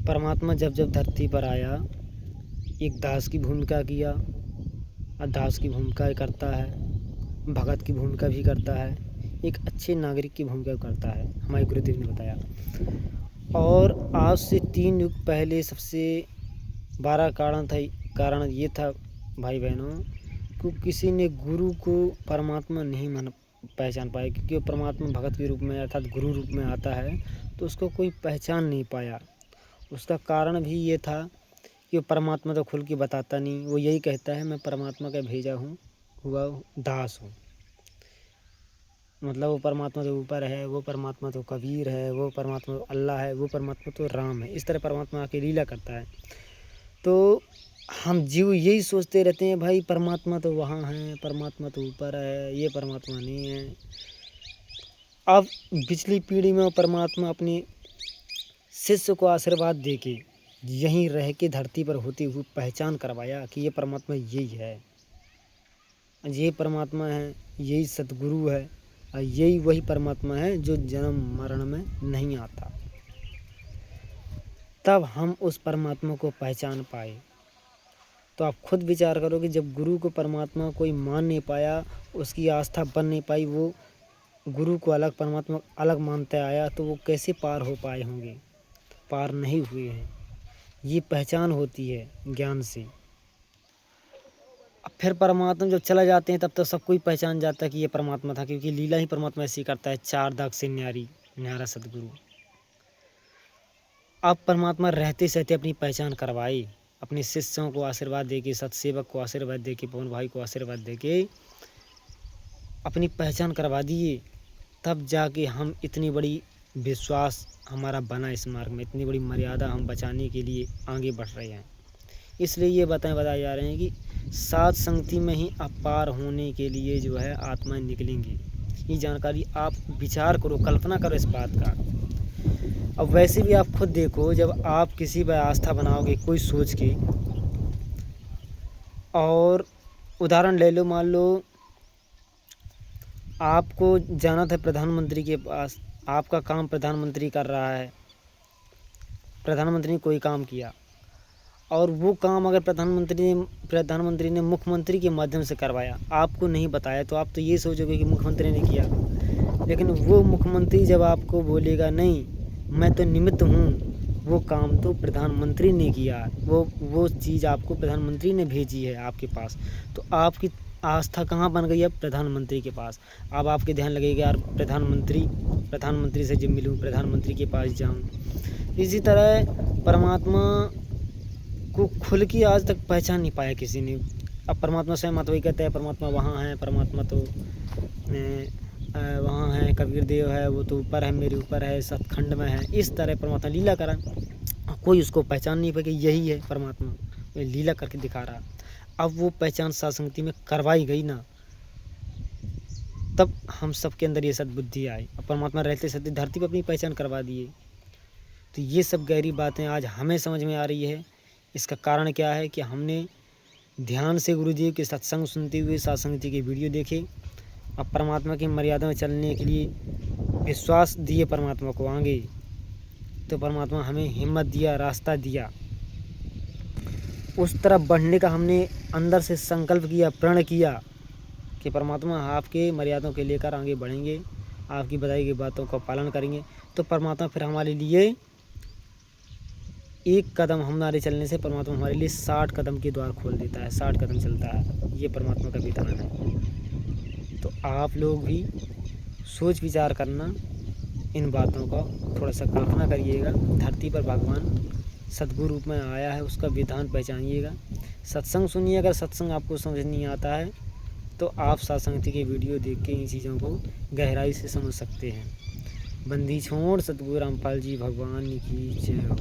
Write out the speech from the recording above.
परमात्मा जब जब धरती पर आया, एक दास की भूमिका किया और दास की भूमिका करता है, भगत की भूमिका भी करता है, एक अच्छे नागरिक की भूमिका करता है, हमारे गुरुदेव ने बताया। और आज से 3 युग पहले सबसे बड़ा कारण ये था भाई बहनों, कि किसी ने गुरु को परमात्मा नहीं पहचान पाया, क्योंकि वो परमात्मा भगत के रूप में अर्थात गुरु रूप में आता है, तो उसको कोई पहचान नहीं पाया। उसका कारण भी ये था कि वो परमात्मा तो खुल के बताता नहीं, वो यही कहता है मैं परमात्मा का भेजा हुआ दास हूँ। मतलब वो परमात्मा तो ऊपर है, वो परमात्मा तो कबीर है, वो परमात्मा तो अल्लाह है, वो परमात्मा तो राम है। इस तरह परमात्मा आके लीला करता है। तो हम जीव यही सोचते रहते हैं भाई परमात्मा तो वहाँ है, परमात्मा तो ऊपर है, ये परमात्मा नहीं है। अब पिछली पीढ़ी में परमात्मा अपने शिष्य को आशीर्वाद दे के यहीं रह के धरती पर होते हुए पहचान करवाया कि ये परमात्मा यही है, ये परमात्मा है, यही सतगुरु है और यही वही परमात्मा है जो जन्म मरण में नहीं आता। तब हम उस परमात्मा को पहचान पाए। तो आप खुद विचार करो कि जब गुरु को परमात्मा कोई मान नहीं पाया, उसकी आस्था बन नहीं पाई, वो गुरु को अलग परमात्मा अलग मानता आया, तो वो कैसे पार हो पाए होंगे? पार नहीं हुए हैं। ये पहचान होती है ज्ञान से। अब फिर परमात्मा जब चला जाते हैं तब तो सब कोई पहचान जाता है कि ये परमात्मा था, क्योंकि लीला ही परमात्मा ऐसी करता है, 4 दाग से न्यारा सतगुरु। अब परमात्मा रहते सहते अपनी पहचान करवाए, अपने शिष्यों को आशीर्वाद देके, सतसेवक को आशीर्वाद देके, पवन भाई को आशीर्वाद देके अपनी पहचान करवा दिए। तब जाके हम इतनी बड़ी विश्वास हमारा बना इस मार्ग में, इतनी बड़ी मर्यादा हम बचाने के लिए आगे बढ़ रहे हैं। इसलिए ये बताए जा रहे हैं कि सात संगति में ही अपार होने के लिए जो है आत्माएं निकलेंगी। ये जानकारी आप विचार करो, कल्पना करो इस बात का। अब वैसे भी आप खुद देखो, जब आप किसी पर आस्था बनाओगे कोई सोच के, और उदाहरण ले लो, मान लो आपको जाना था प्रधानमंत्री के पास, आपका काम प्रधानमंत्री कर रहा है, प्रधानमंत्री ने कोई काम किया और वो काम अगर प्रधानमंत्री ने मुख्यमंत्री के माध्यम से करवाया, आपको नहीं बताया, तो आप तो ये सोचोगे कि मुख्यमंत्री ने किया। लेकिन वो मुख्यमंत्री जब आपको बोलेगा नहीं मैं तो निमित्त हूँ, वो काम तो प्रधानमंत्री ने किया, वो चीज़ आपको प्रधानमंत्री ने भेजी है आपके पास, तो आपकी आस्था कहाँ बन गई है? प्रधानमंत्री के पास। अब आपके ध्यान लगेगा यार प्रधानमंत्री से जब मिलूँ, प्रधानमंत्री के पास जाऊँ। इसी तरह परमात्मा को खुल की आज तक पहचान नहीं पाया किसी ने। अब परमात्मा स्वयं मत वही कहते हैं परमात्मा वहाँ है, परमात्मा तो वहाँ है, कबीर देव है, वो तो ऊपर है, मेरे ऊपर है, सतखंड में है। इस तरह परमात्मा लीला करा, कोई उसको पहचान नहीं पाया कि यही है परमात्मा, लीला करके दिखा रहा। अब वो पहचान सत्संगति में करवाई गई ना, तब हम सबके अंदर ये सद्बुद्धि आई। अब परमात्मा रहते सहते धरती पर अपनी पहचान करवा दिए। तो ये सब गहरी बातें आज हमें समझ में आ रही है। इसका कारण क्या है कि हमने ध्यान से गुरुदेव के सत्संग सुनते हुए सत्संगति के वीडियो देखे, अब परमात्मा की मर्यादा में चलने के लिए विश्वास दिए परमात्मा को आगे, तो परमात्मा हमें हिम्मत दिया, रास्ता दिया। उस तरफ बढ़ने का हमने अंदर से संकल्प किया, प्रण किया कि परमात्मा आपके मर्यादाओं के लेकर आगे बढ़ेंगे, आपकी बताई गई बातों का पालन करेंगे। तो परमात्मा फिर हमारे लिए एक कदम हमारे चलने से परमात्मा हमारे लिए 60 कदम के द्वार खोल देता है, 60 कदम चलता है। ये परमात्मा का विधान है। तो आप लोग भी सोच विचार करना, इन बातों का थोड़ा सा कल्पना करिएगा। धरती पर भगवान सद्गुरु रूप में आया है, उसका विधान पहचानिएगा। सत्संग सुनिए। अगर सत्संग आपको समझ नहीं आता है तो आप सत्संगति के वीडियो देख के इन चीज़ों को गहराई से समझ सकते हैं। बंदी छोड़ सतगुरु रामपाल जी भगवान की जय हो।